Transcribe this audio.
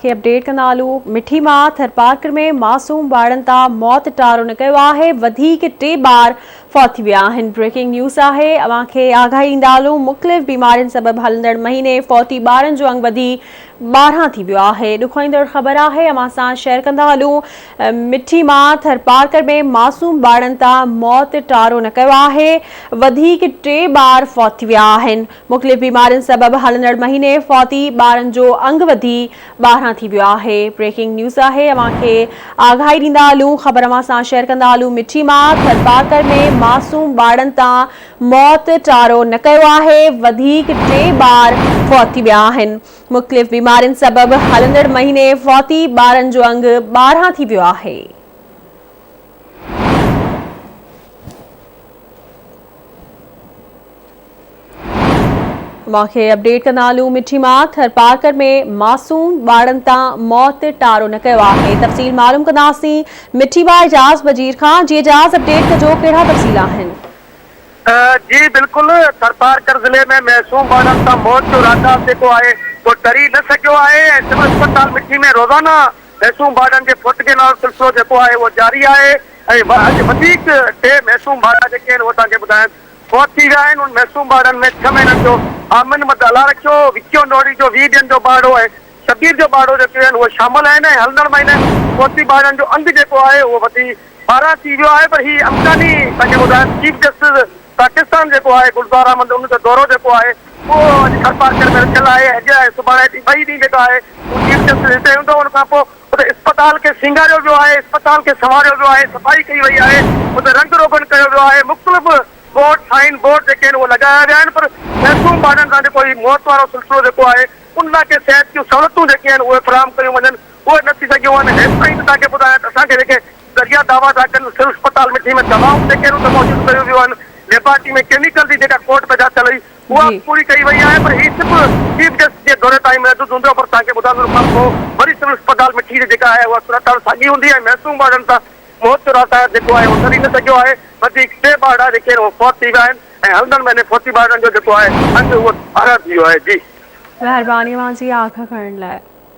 के अपडेट कंदालू। मिठी मां थरपारकर में मासूम ॿारनि तां मौत टारो न कयो आहे। वधीक 3 ॿार फौत थी विया आहिनि। ब्रेकिंग न्यूज़ आहे। अवां खे आगाही ॾींदालू। मुख़्तलिफ़ बीमारियुनि सबबि हलंदड़ महीने फौती ॿारनि जो अंग वधी 12 थी वियो आहे। ॾुखाईंदड़ ख़बर आहे। अवां सां शेयर कंदा हलूं। मिठी मां थरपारकर में मासूम ॿारनि तां मौत टारो न कयो आहे। वधीक 3 ॿार फौत थी विया आहिनि। मुख़्तलिफ़ बीमारियुनि सबबि हलंदड़ महीने फौती ॿारनि जो अंग वधी 12 थी वियो आहे। ब्रेकिंग न्यूज़ आहे। अवां खे आगाही ॾींदा हलूं। ख़बर अवां सां शेयर कंदा हलूं। मिठी मां थरपारकर में मासूम ॿारनि तां मौत टारो न कयो आहे। वधीक 3 ॿार फौत थी विया आहिनि। मुख़्तलिफ़ बीमारियुनि सबबि हलंदड़ महीने फौती ॿारनि जो अंग 12 थी वियो आहे। मूंखे अपडेट कंदा हलूं। मिठी मां थरपारकर में मासूम ॿारनि तां मौत टारो न कयो आहे। तफ़सील मालूम कंदासीं मिठी मां एजाज़ वज़ीर खां। जी एजाज़, अपडेट कजो, कहिड़ा तफ़सील आहिनि? जी बिल्कुल, थरपारकर ज़िले में मासूम ॿारनि तां मौत जो रादार जेको आहे वो टरी न सघियो आहे। सिविल अस्पताल मिठी में रोज़ाना मासूम ॿारनि जे फुटके वारो सिलसिलो जेको आहे वो जारी आहे। अॼु वधीक 3 मासूम ॿार जेके आहिनि वो तव्हांखे ॿुधाइनि फौत थी विया आहिनि। उन मासूम ॿारनि में 6 महीननि जो आमिन अला रखियो, विक्यो नोड़ी जो 20 ॾींहंनि जो ॿारु आहे, शबीर जो ॿारु जेके आहिनि उहे शामिल आहिनि। हलंदड़ महीने फौती ॿारनि जो अंग जेको आहे उहो वधी 12 थी वियो आहे। पर ही अमकानी तव्हांखे ॿुधाइनि चीफ जस्टिस पाकिस्तान जेको आहे गुलज़ार अहमद उन जो दौरो जेको आहे वो अॼु थरपारकर में रखियल आहे। अॼु आहे सुभाणे 2 ॾींहं जेका आहे चीफ जस्टिस हिते हूंदो। उन खां पोइ उते अस्पताल खे सिंगारियो वियो आहे, अस्पताल खे संवारियो वियो आहे, सफ़ाई कई वई आहे, उते रंग रोगन कयो वियो आहे। मुख़्तलिफ़ बोर्ड साइन बोर्ड जेके आहिनि उहे लॻाया विया आहिनि। पर मासूम ॿारनि सां जेको मौत वारो सिलसिलो जेको आहे उन खे सिहत जूं सहूलियतूं जेके आहिनि उहे फ़राहम कयूं वञनि उहे न थी सघियूं आहिनि। हेसि ताईं तव्हांखे ॿुधायां त असांखे जेके ज़रिया दावा था कनि सिविल अस्पताल मिठी में दवाऊं जेके आहिनि मौजूदु कयूं वियूं आहिनि। लेबोरेटरी में केमिकल जी जेका कोर्ट में जा चलई उहा पूरी कई वई आहे। पर ही सिर्फ़ु चीफ जस्टिस जे दौरे ताईं महदूद हूंदो। पर तव्हांखे ॿुधाइण खां पोइ वरी सिविल अस्पताल मिठी जेका आहे उहा सूरत साॻी हूंदी आहे। मासूम ॿारनि सां मौत जो रादार जेको आहे उहो टरी न सघियो आहे। वधीक 3 ॿार जेके आहिनि उहे फौत थी विया आहिनि ऐं हलंदड़ महीने फौती ॿारनि जो जेको आहे अंग उहो 12 थी वियो आहे। जी महिरबानी अवां जी आखा करण लाइ।